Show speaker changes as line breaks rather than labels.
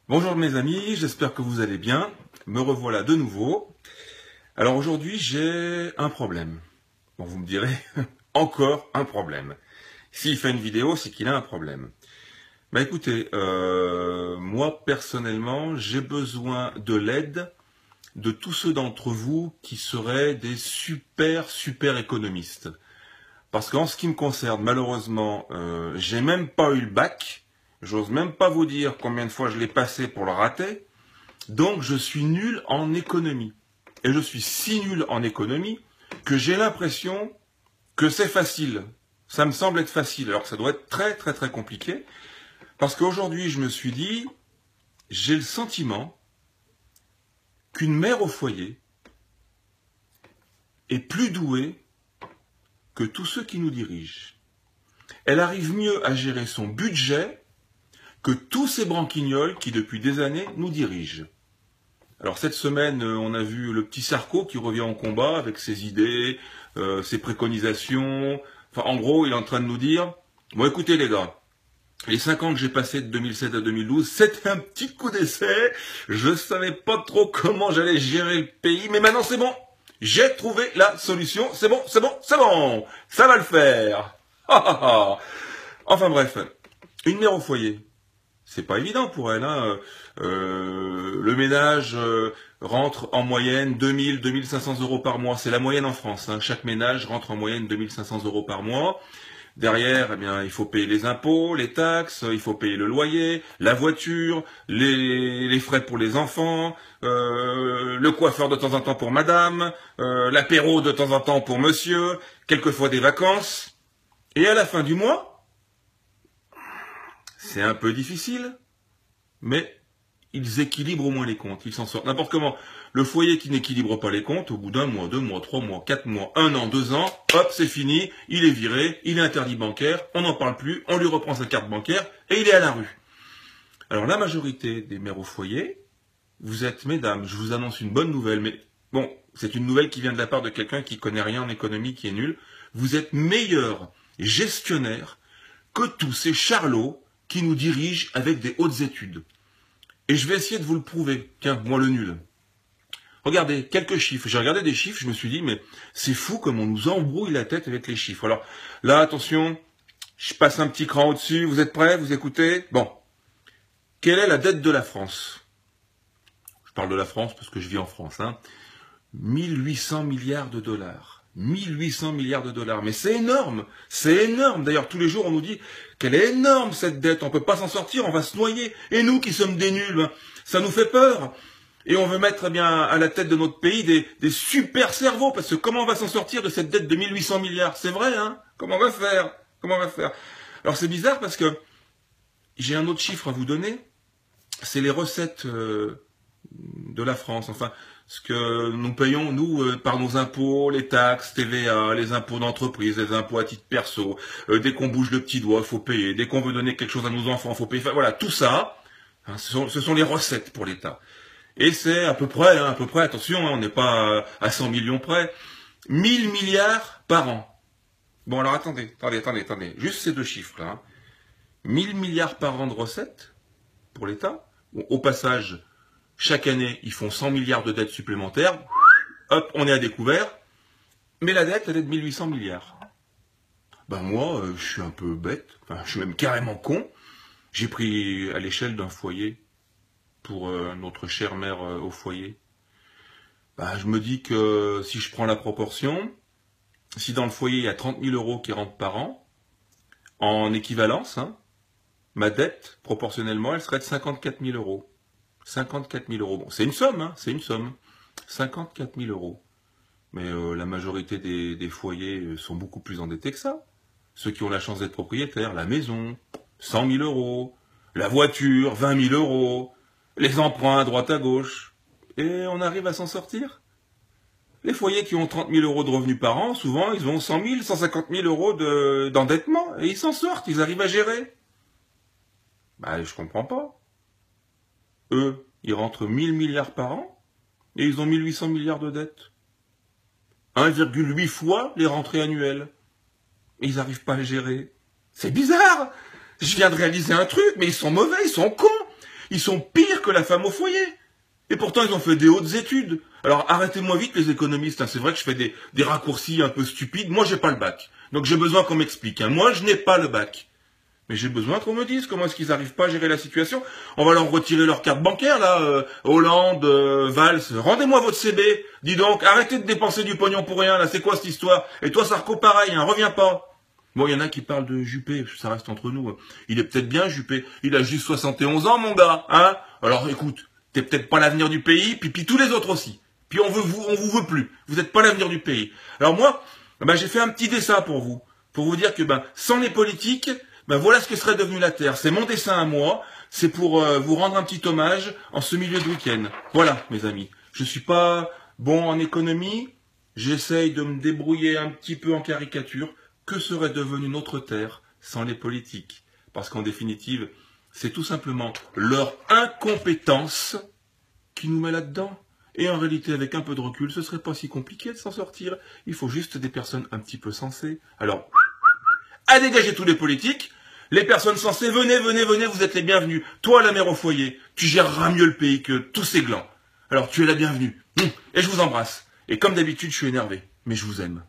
Bonjour mes amis, j'espère que vous allez bien. Me revoilà de nouveau. Alors aujourd'hui j'ai un problème. Bon, vous me direz, encore un problème. S'il fait une vidéo, c'est qu'il a un problème. Bah écoutez, moi personnellement, j'ai besoin de l'aide de tous ceux d'entre vous qui seraient des super économistes. Parce qu'en ce qui me concerne, malheureusement, j'ai même pas eu le bac. J'ose même pas vous dire combien de fois je l'ai passé pour le rater. Donc je suis nul en économie. Et je suis si nul en économie que j'ai l'impression que c'est facile. Ça me semble être facile, alors que ça doit être très compliqué. Parce qu'aujourd'hui, je me suis dit, j'ai le sentiment qu'une mère au foyer est plus douée que tous ceux qui nous dirigent. Elle arrive mieux à gérer son budget que tous ces branquignols qui depuis des années nous dirigent. Alors cette semaine, on a vu le petit Sarko qui revient en combat avec ses idées, ses préconisations. Enfin, en gros, il est en train de nous dire, bon écoutez les gars, les 5 ans que j'ai passés de 2007 à 2012, c'était un petit coup d'essai. Je savais pas trop comment j'allais gérer le pays, mais maintenant c'est bon. J'ai trouvé la solution. C'est bon. Ça va le faire. Enfin bref, une mère au foyer. C'est pas évident pour elle. Le ménage rentre en moyenne 2500 euros par mois. C'est la moyenne en France. Chaque ménage rentre en moyenne 2500 euros par mois. Derrière, eh bien, il faut payer les impôts, les taxes, il faut payer le loyer, la voiture, les frais pour les enfants, le coiffeur de temps en temps pour madame, l'apéro de temps en temps pour monsieur, quelquefois des vacances. Et à la fin du mois, c'est un peu difficile, mais ils équilibrent au moins les comptes, ils s'en sortent. N'importe comment. Le foyer qui n'équilibre pas les comptes, au bout d'un mois, 2 mois, 3 mois, 4 mois, 1 an, 2 ans, hop, c'est fini, il est viré, il est interdit bancaire, on n'en parle plus, on lui reprend sa carte bancaire, et il est à la rue. Alors la majorité des mères au foyer, vous êtes, mesdames, je vous annonce une bonne nouvelle, mais bon, c'est une nouvelle qui vient de la part de quelqu'un qui connaît rien en économie, qui est nul. Vous êtes meilleurs gestionnaires que tous ces charlots qui nous dirigent avec des hautes études. Et je vais essayer de vous le prouver. Tiens, moi le nul. Regardez, quelques chiffres. J'ai regardé des chiffres, je me suis dit, mais c'est fou comme on nous embrouille la tête avec les chiffres. Alors, là, attention, je passe un petit cran au-dessus. Vous êtes prêts? Vous écoutez? Bon. Quelle est la dette de la France? Je parle de la France parce que je vis en France. 1800 milliards de dollars. 1800 milliards de dollars. Mais c'est énorme. C'est énorme. D'ailleurs, tous les jours, on nous dit qu'elle est énorme, cette dette. On peut pas s'en sortir, on va se noyer. Et nous, qui sommes des nuls, ça nous fait peur. Et on veut mettre à la tête de notre pays des super cerveaux. Parce que comment on va s'en sortir de cette dette de 1800 milliards? C'est vrai, Comment on va faire? Alors, c'est bizarre parce que j'ai un autre chiffre à vous donner. C'est les recettes de la France. Enfin, ce que nous payons, nous, par nos impôts, les taxes, TVA, les impôts d'entreprise, les impôts à titre perso. Dès qu'on bouge le petit doigt, il faut payer. Dès qu'on veut donner quelque chose à nos enfants, il faut payer. Enfin, voilà, tout ça, ce sont les recettes pour l'État. Et c'est à peu près, attention, on n'est pas à 100 millions près, 1000 milliards par an. Bon, alors attendez. Juste ces deux chiffres-là. 1000 milliards par an de recettes pour l'État. Bon, au passage, chaque année, ils font 100 milliards de dettes supplémentaires. Hop, on est à découvert. Mais la dette, elle est de 1800 milliards. Ben moi, je suis un peu bête. Enfin, je suis même carrément con. J'ai pris à l'échelle d'un foyer pour notre chère mère au foyer. Ben, je me dis que si je prends la proportion, si dans le foyer, il y a 30 000 euros qui rentrent par an, en équivalence, ma dette, proportionnellement, elle serait de 54 000 euros. 54 000 euros. Bon, c'est une somme, c'est une somme. 54 000 euros. Mais la majorité des foyers sont beaucoup plus endettés que ça. Ceux qui ont la chance d'être propriétaires, la maison, 100 000 euros. La voiture, 20 000 euros. Les emprunts à droite à gauche. Et on arrive à s'en sortir. Les foyers qui ont 30 000 euros de revenus par an, souvent, ils ont 100 000, 150 000 euros d'endettement. Et ils s'en sortent, ils arrivent à gérer. Bah, je comprends pas. Eux, ils rentrent 1000 milliards par an, et ils ont 1800 milliards de dettes. 1,8 fois les rentrées annuelles. Et ils n'arrivent pas à les gérer. C'est bizarre. Je viens de réaliser un truc, mais ils sont mauvais, ils sont cons. Ils sont pires que la femme au foyer. Et pourtant, ils ont fait des hautes études. Alors, arrêtez-moi vite les économistes. Hein. C'est vrai que je fais des raccourcis un peu stupides. Moi, j'ai pas le bac. Donc, j'ai besoin qu'on m'explique. Hein. Moi, je n'ai pas le bac. Mais j'ai besoin qu'on me dise comment est-ce qu'ils n'arrivent pas à gérer la situation. On va leur retirer leur carte bancaire, là. Hollande, Valls. Rendez-moi votre CB. Dis donc, arrêtez de dépenser du pognon pour rien, là. C'est quoi cette histoire? Et toi, Sarko, pareil, hein. Reviens pas. Bon, il y en a qui parlent de Juppé. Ça reste entre nous. Il est peut-être bien, Juppé. Il a juste 71 ans, mon gars. Hein? Alors, écoute. T'es peut-être pas l'avenir du pays, puis tous les autres aussi. Puis on vous veut plus. Vous n'êtes pas l'avenir du pays. Alors moi, j'ai fait un petit dessin pour vous dire que sans les politiques, voilà ce que serait devenue la Terre. C'est mon dessin à moi. C'est pour vous rendre un petit hommage en ce milieu de week-end. Voilà, mes amis. Je suis pas bon en économie. J'essaye de me débrouiller un petit peu en caricature. Que serait devenue notre Terre sans les politiques? Parce qu'en définitive, c'est tout simplement leur incompétence qui nous met là-dedans. Et en réalité, avec un peu de recul, ce serait pas si compliqué de s'en sortir. Il faut juste des personnes un petit peu sensées. Alors, à dégager tous les politiques. Les personnes sensées, venez, vous êtes les bienvenus. Toi, la mère au foyer, tu géreras mieux le pays que tous ces glands. Alors, tu es la bienvenue. Et je vous embrasse. Et comme d'habitude, je suis énervé. Mais je vous aime.